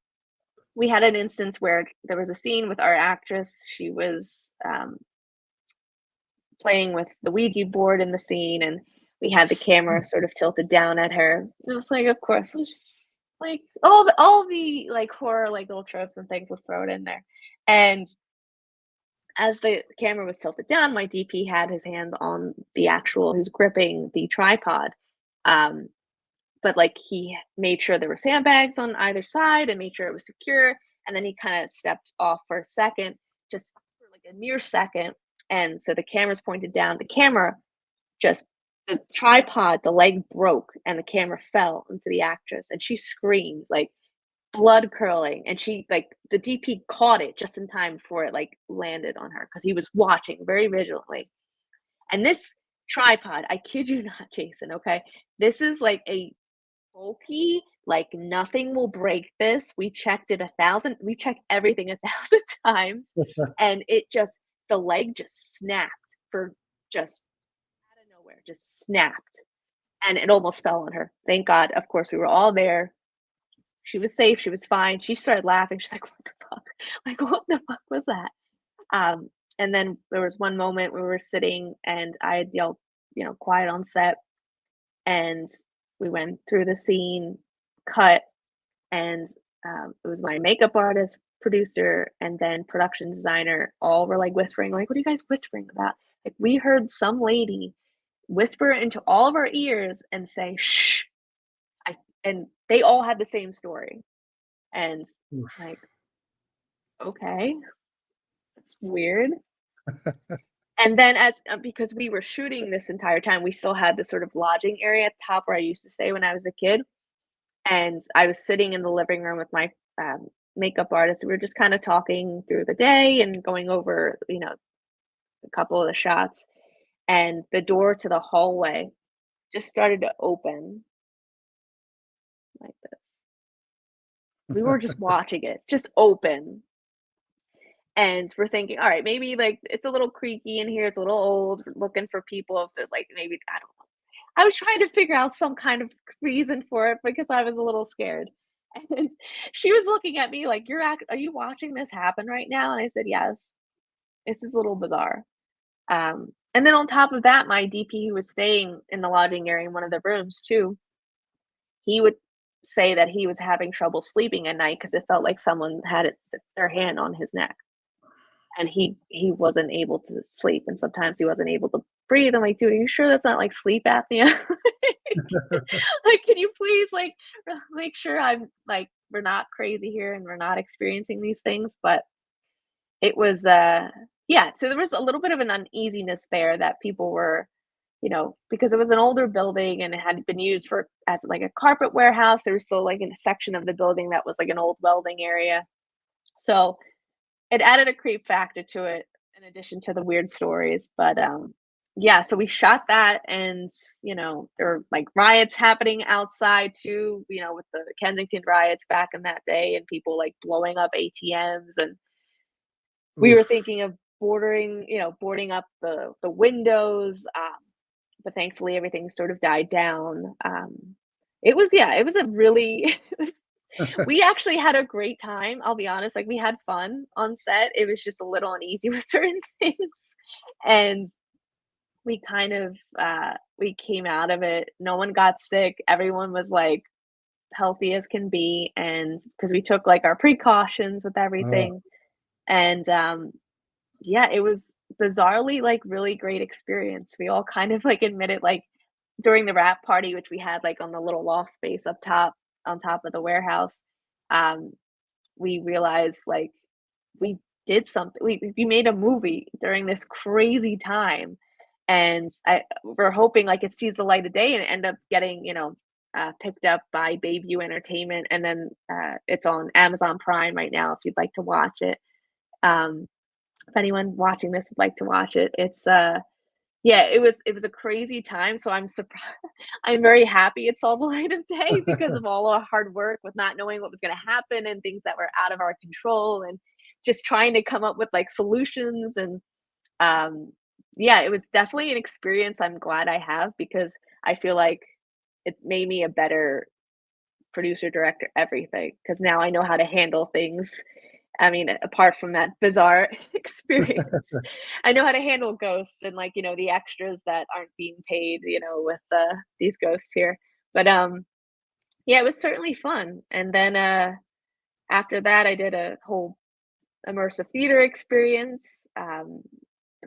we had an instance where there was a scene with our actress. She was playing with the Ouija board in the scene, and we had the camera sort of tilted down at her. And it was like, of course, it's just like all the like horror, like little tropes and things, we'll throw it in there. And as the camera was tilted down, my DP had his hand on the actual, who's gripping the tripod. Um, but like he made sure there were sandbags on either side and made sure it was secure. And then he kind of stepped off for a second, just for like a mere second. And so the camera's pointed down. The camera just the tripod, the leg broke and the camera fell into the actress and she screamed like blood curling, and she like the DP caught it just in time before it like landed on her because he was watching very vigilantly. And this tripod, I kid you not, Jason, okay? This is like a bulky, like nothing will break this. We checked it 1,000, we checked everything 1,000 times, and it just, the leg just snapped for just out of nowhere, just snapped. And it almost fell on her. Thank God. Of course, we were all there. She was safe. She was fine. She started laughing. She's like, "What the fuck? Like, what the fuck was that?" And then there was one moment we were sitting and I had yelled, quiet on set. And we went through the scene, cut, and it was my makeup artist, producer, and then production designer. All were like whispering, like, "What are you guys whispering about?" Like, we heard some lady whisper into all of our ears and say, "Shh." And they all had the same story. And Oof. like, okay, that's weird. And then because we were shooting this entire time, we still had this sort of lodging area at the top where I used to stay when I was a kid. And I was sitting in the living room with my makeup artist. We were just kind of talking through the day and going over, a couple of the shots. And the door to the hallway just started to open like this. We were just watching it just open. And we're thinking, all right, maybe like it's a little creaky in here. It's a little old. We're looking for people if there's like maybe, I don't know. I was trying to figure out some kind of reason for it because I was a little scared. And she was looking at me like, are you watching this happen right now? And I said, yes. This is a little bizarre. And then on top of that, my DP who was staying in the lodging area in one of the rooms too, he would say that he was having trouble sleeping at night because it felt like someone had their hand on his neck. And he wasn't able to sleep, and sometimes he wasn't able to breathe. I'm like, "Dude, are you sure that's not like sleep apnea? Like, can you please like make sure I'm like we're not crazy here and we're not experiencing these things?" But it was yeah, so there was a little bit of an uneasiness there that people were, because it was an older building and it had been used for as like a carpet warehouse. There was still like a section of the building that was like an old welding area. So it added a creep factor to it in addition to the weird stories, but, yeah, so we shot that and, there were, like, riots happening outside too, with the Kensington riots back in that day and people, like, blowing up ATMs, and we were Oof. thinking of boarding up the windows, but thankfully everything sort of died down. It was a really it was we actually had a great time, I'll be honest, like, we had fun on set, it was just a little uneasy with certain things, and we kind of, we came out of it, no one got sick, everyone was, like, healthy as can be, and because we took, like, our precautions with Oh, everything, and, yeah, it was bizarrely, like, really great experience, we all kind of, like, admitted, like, during the wrap party, which we had, like, on the little loft space up top on top of the warehouse, um, we realized, like, we did something we made a movie during this crazy time, and we're hoping, like, it sees the light of day and end up getting, picked up by Bayview Entertainment, and then, it's on Amazon Prime right now if you'd like to watch it. Um, if anyone watching this would like to watch it, it's, yeah, it was a crazy time, so I'm surprised. I'm very happy it saw the light of day because of all our hard work with not knowing what was gonna happen and things that were out of our control and just trying to come up with, like, solutions and, um, yeah, it was definitely an experience I'm glad I have because I feel like it made me a better producer, director, everything. Because now I know how to handle things. I mean, apart from that bizarre experience, I know how to handle ghosts and like, the extras that aren't being paid, with these ghosts here. But yeah, it was certainly fun. And then after that I did a whole immersive theater experience a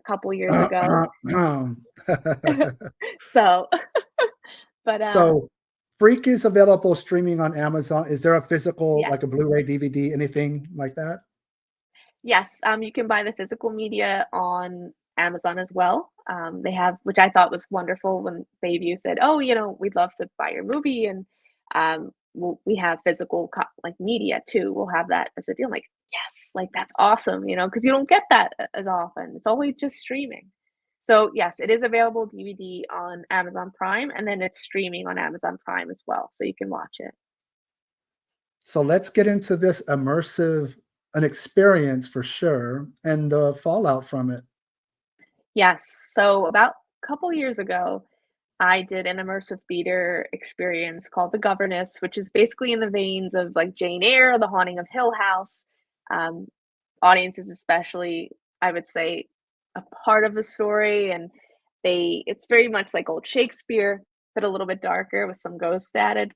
couple years ago. So, but So, Freak is available streaming on Amazon. Is there a physical, yeah. like a Blu-ray, DVD, anything like that? Yes, you can buy the physical media on Amazon as well. They have, which I thought was wonderful when Bayview said, "Oh, we'd love to buy your movie, and we have physical like media too. We'll have that as a deal." I'm like, yes, like that's awesome, because you don't get that as often. It's always just streaming. So yes, it is available DVD on Amazon Prime, and then it's streaming on Amazon Prime as well, so you can watch it. So let's get into this an experience for sure, and the fallout from it. Yes. So about a couple years ago, I did an immersive theater experience called The Governess, which is basically in the veins of like Jane Eyre, The Haunting of Hill House. Um, Audiences, especially, I would say, a part of the story, and it's very much like old Shakespeare, but a little bit darker with some ghosts added.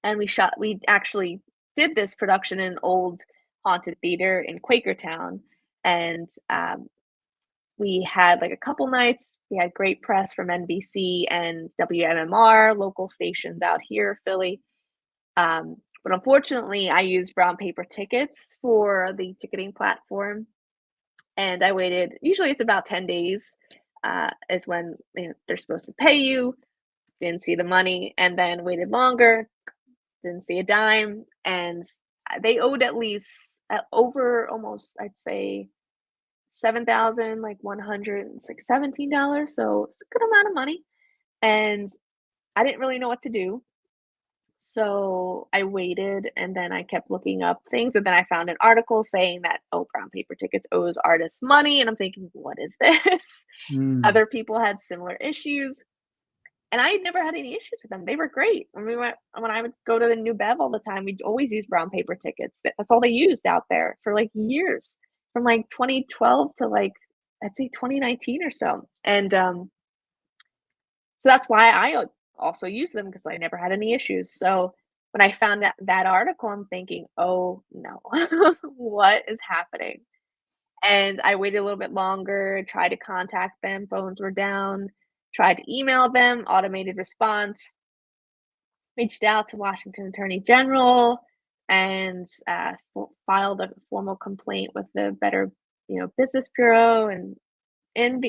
And we actually did this production in an old haunted theater in Quakertown, and we had like a couple nights. We had great press from NBC and WMMR, local stations out here, Philly. But unfortunately, I used brown paper tickets for the ticketing platform, and I waited. Usually, it's about 10 days, is when they're supposed to pay you. Didn't see the money, and then waited longer. Didn't see a dime, and they owed at least over almost, I'd say, 7,000, like $117. So it's a good amount of money. And I didn't really know what to do. So I waited, and then I kept looking up things. And then I found an article saying that, oh, Brown Paper Tickets owes artists money. And I'm thinking, what is this? Mm. Other people had similar issues. And I had never had any issues with them. They were great. When I would go to the New Bev all the time, we'd always use brown paper tickets. That's all they used out there for like years, from like 2012 to like, I'd say 2019 or so. And so that's why I also use them, because I never had any issues. So when I found that article, I'm thinking, oh no, what is happening? And I waited a little bit longer, tried to contact them, phones were down, tried to email them, automated response, reached out to Washington Attorney General, and filed a formal complaint with the Better Business Bureau. And in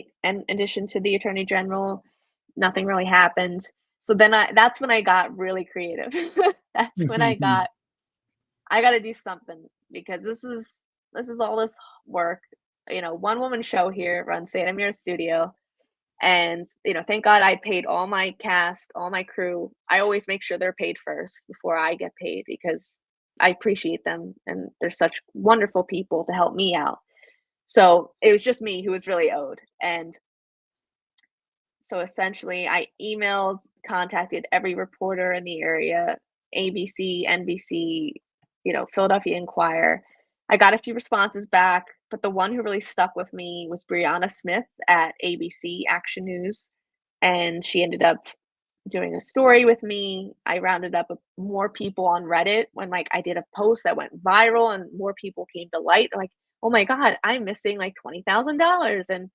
addition to the Attorney General, nothing really happened. So then that's when I got really creative. That's when I got to do something, because this is all this work. One woman show here runs Santa Mira Studio, and thank God I paid all my cast, all my crew. I always make sure they're paid first before I get paid, because I appreciate them, and they're such wonderful people to help me out. So it was just me who was really owed. And so essentially I contacted every reporter in the area, ABC, NBC, Philadelphia Inquirer. I got a few responses back, but the one who really stuck with me was Brianna Smith at ABC Action News, and she ended up doing a story with me. I rounded up more people on Reddit when I did a post that went viral, and more people came to light. They're like, "Oh my God, I'm missing like $20,000," and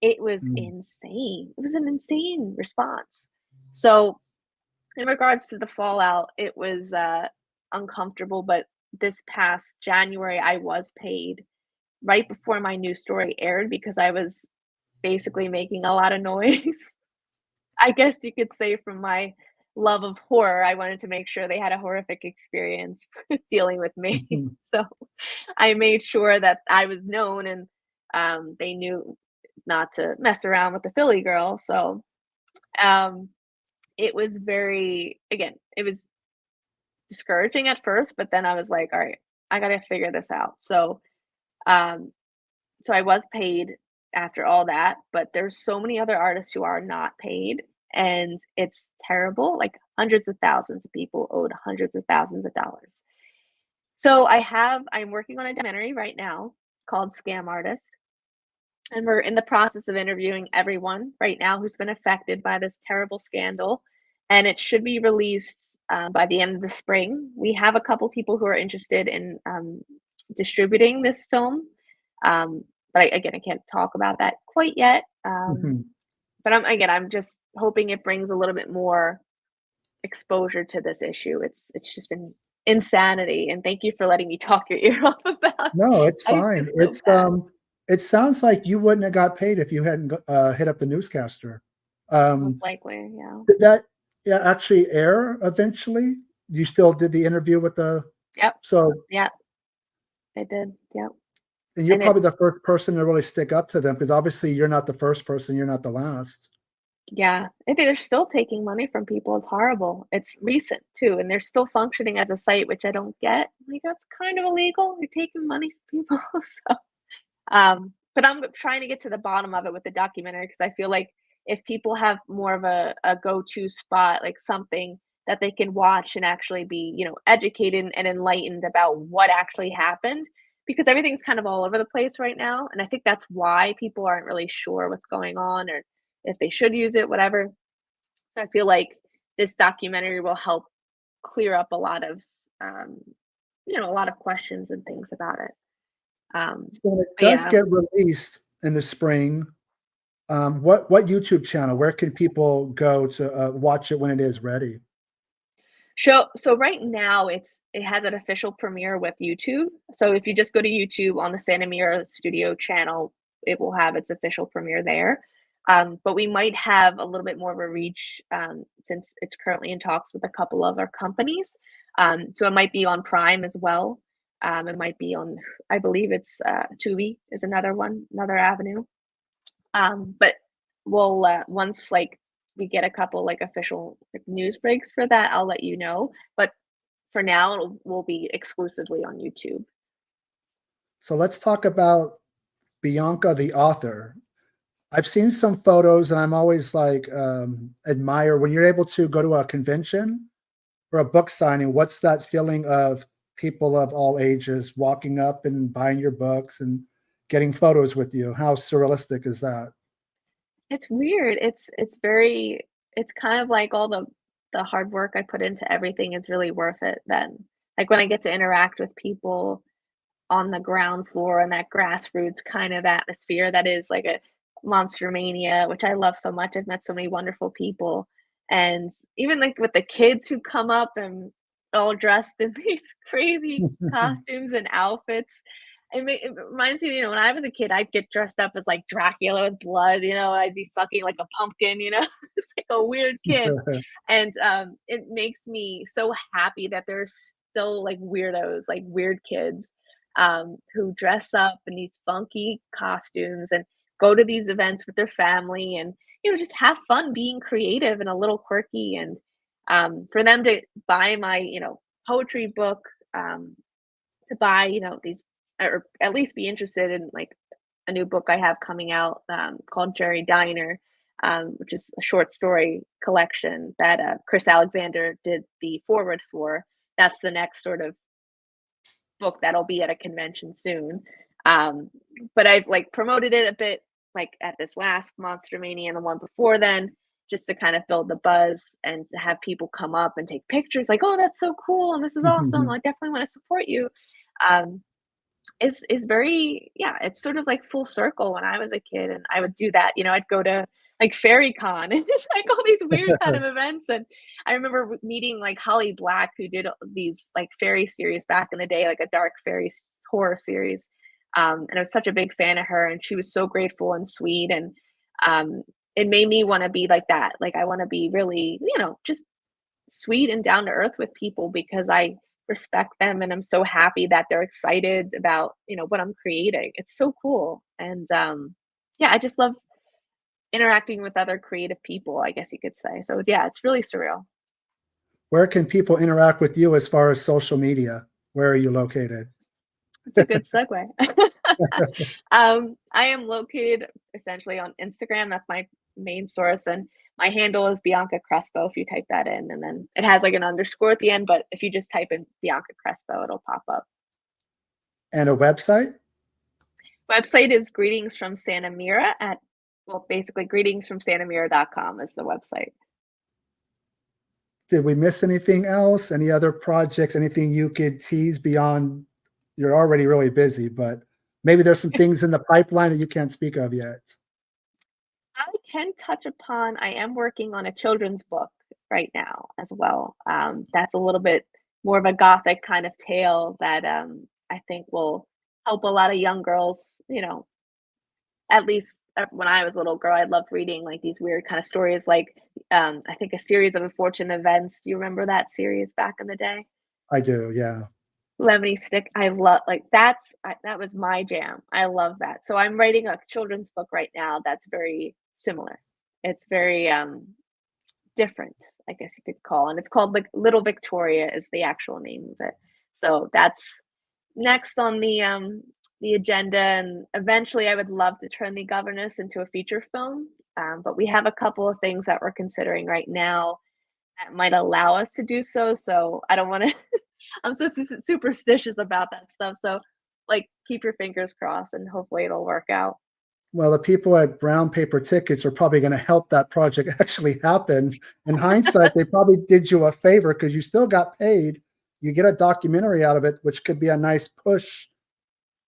it was insane. It was an insane response. So, in regards to the fallout, it was uncomfortable, but this past January, I was paid right before my new story aired, because I was basically making a lot of noise. I guess you could say, from my love of horror, I wanted to make sure they had a horrific experience dealing with me. So I made sure that I was known, and they knew not to mess around with the Philly girl. So it was it was discouraging at first, but then I was like, all right, I got to figure this out. Um, so I was paid after all that, but there's so many other artists who are not paid, and it's terrible. Like hundreds of thousands of people owed hundreds of thousands of dollars. So I'm working on a documentary right now called Scam Artist, and we're in the process of interviewing everyone right now who's been affected by this terrible scandal, and it should be released by the end of the spring. We have a couple people who are interested in distributing this film, but I can't talk about that quite yet. But I'm just hoping it brings a little bit more exposure to this issue. It's just been insanity, and thank you for letting me talk your ear off about it. No, it's I feel fine. so bad. It sounds like you wouldn't have got paid if you hadn't hit up the newscaster. Most Um, likely, yeah. did that, yeah, actually air eventually? You still did the interview with the Yep, so yep, it did, yep, and you're and it probably the first person to really stick up to them because obviously you're not the first person, you're not the last. yeah, I think they're still taking money from people, it's horrible. It's recent too, and they're still functioning as a site, which I don't get. Like, that's kind of illegal, you're taking money from people, so, but I'm trying to get to the bottom of it with the documentary because I feel like if people have more of a go-to spot, like something that they can watch and actually be, educated and enlightened about what actually happened, because everything's kind of all over the place right now, and I think that's why people aren't really sure what's going on or if they should use it, whatever. So I feel like this documentary will help clear up a lot of, um, a lot of questions and things about it. So when it But does yeah. get released in the spring, what YouTube channel? Where can people go to watch it when it is ready? So right now it has an official premiere with YouTube. So if you just go to YouTube on the Santa Mira Studio channel, it will have its official premiere there. But we might have a little bit more of a reach since it's currently in talks with a couple other companies. So it might be on Prime as well. It might be on, I believe it's Tubi is another one, another avenue. But we'll once like we get a couple like official like, news breaks for that, I'll let you know. But for now, will be exclusively on YouTube. So let's talk about Bianca, the author. I've seen some photos and I'm always like admire when you're able to go to a convention or a book signing. What's that feeling of people of all ages walking up and buying your books and getting photos with you? How surrealistic is that? It's weird. It's very it's kind of like all the hard work I put into everything is really worth it then. Like when I get to interact with people on the ground floor and that grassroots kind of atmosphere that is like a Monster Mania, which I love so much. I've met so many wonderful people. And even like with the kids who come up and all dressed in these crazy costumes and outfits. It reminds me, when I was a kid, I'd get dressed up as like Dracula with blood, I'd be sucking like a pumpkin, it's like a weird kid. And it makes me so happy that there's still like weirdos, like weird kids who dress up in these funky costumes and go to these events with their family and just have fun being creative and a little quirky and for them to buy my poetry book, to buy these or at least be interested in like a new book I have coming out called Jerry Diner, which is a short story collection that Chris Alexander did the forward for. That's the next sort of book that'll be at a convention soon. Um, but I've like promoted it a bit like at this last Monster Mania and the one before then, just to kind of build the buzz and to have people come up and take pictures like, oh, that's so cool and this is awesome. I definitely want to support you. Um, is very yeah, it's sort of like full circle when I was a kid and I would do that, I'd go to like Fairy Con and like all these weird kind of events, and I remember meeting like Holly Black who did these like fairy series back in the day, like a dark fairy horror series, and I was such a big fan of her and she was so grateful and sweet and um, it made me want to be like that, like I want to be really, just sweet and down to earth with people because I respect them and I'm so happy that they're excited about, what I'm creating. It's so cool. And yeah, I just love interacting with other creative people, I guess you could say. So yeah, it's really surreal. Where can people interact with you as far as social media? Where are you located? It's a good segue. I am located essentially on Instagram. That's my main source. And my handle is Bianca Crespo if you type that in. And then it has like an underscore at the end. But if you just type in Bianca Crespo, it'll pop up. And a website? Website is greetings from Santa Mira well, basically greetingsfromsantamira.com is the website. Did we miss anything else? Any other projects? Anything you could tease beyond? You're already really busy, but maybe there's some things in the pipeline that you can't speak of yet. I can touch upon, I am working on a children's book right now as well. That's a little bit more of a gothic kind of tale that I think will help a lot of young girls, at least when I was a little girl, I loved reading like these weird kind of stories, like I think A Series of Unfortunate Events. Do you remember that series back in the day? I do, yeah. Lemony Stick. I love like that was my jam. I love that. So I'm writing a children's book right now that's very similar. It's very different, I guess you could call, and it's called like Little Victoria is the actual name of it. So that's next on the agenda, and eventually I would love to turn The Governess into a feature film. But we have a couple of things that we're considering right now that might allow us to do so. So I don't want to. I'm so superstitious about that stuff. So like, keep your fingers crossed, and hopefully it'll work out. Well, the people at Brown Paper Tickets are probably going to help that project actually happen. In hindsight, they probably did you a favor because you still got paid. You get a documentary out of it, which could be a nice push.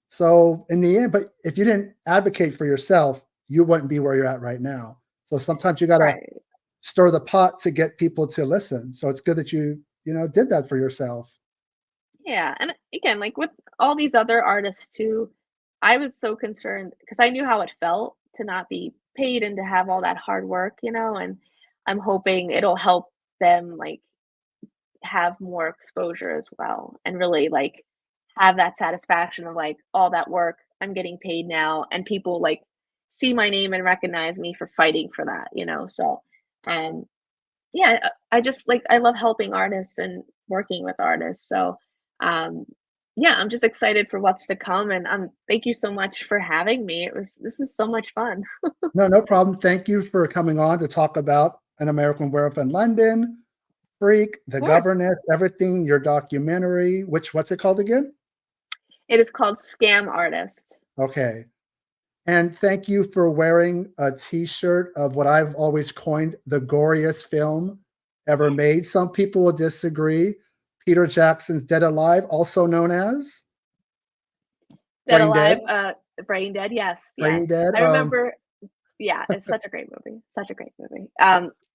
So in the end, but if you didn't advocate for yourself, you wouldn't be where you're at right now. So sometimes you got to Right. stir the pot to get people to listen. So it's good that you did that for yourself. Yeah, and again, like with all these other artists too, I was so concerned because I knew how it felt to not be paid and to have all that hard work, and I'm hoping it'll help them like have more exposure as well and really like have that satisfaction of like all that work, I'm getting paid now, and people like see my name and recognize me for fighting for that. So um yeah, I just like I love helping artists and working with artists. So um yeah, I'm just excited for what's to come, and thank you so much for having me. This is so much fun. No, no problem. Thank you for coming on to talk about An American Werewolf in London, Freak, Of The course. Governess, everything, your documentary, what's it called again? It is called Scam Artist. Okay. And thank you for wearing a t-shirt of what I've always coined the goriest film ever made. Some people will disagree. Peter Jackson's Dead Alive, also known as Dead Brain Dead. Alive, Brain Dead. Yes, Brain yes. Dead. I remember. Yeah, it's such a great movie. Such a great movie.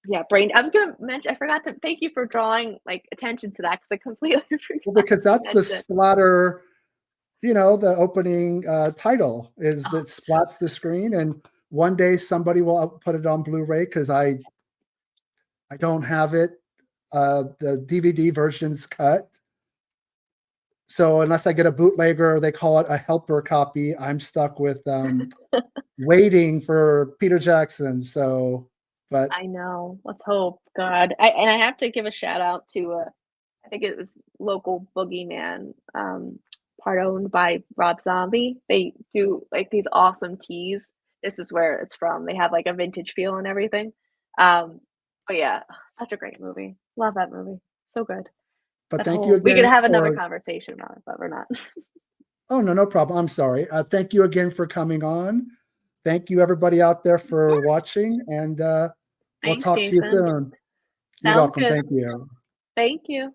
Yeah, Brain. I was gonna mention. I forgot to thank you for drawing like attention to that because I completely Well, forgot because to that's the mention. splatter, the opening title is Oh, that splats the screen. And one day somebody will put it on Blu-ray because I don't have it. The DVD version's cut. So unless I get a bootlegger, they call it a helper copy. I'm stuck with waiting for Peter Jackson. So, but I know. Let's hope. God. I have to give a shout out to I think it was local boogeyman, part owned by Rob Zombie. They do like these awesome teas. This is where it's from. They have like a vintage feel and everything. Um, but yeah, such a great movie. Love that movie. So good. but That thank you whole we could again have another for. conversation about it, but we're not. Oh, no, no problem. I'm sorry. Thank you again for coming on. Thank you, everybody out there Of for course. watching, and we'll Thanks, talk to you Jason. soon. You're Sounds welcome. good. Thank you. Thank you.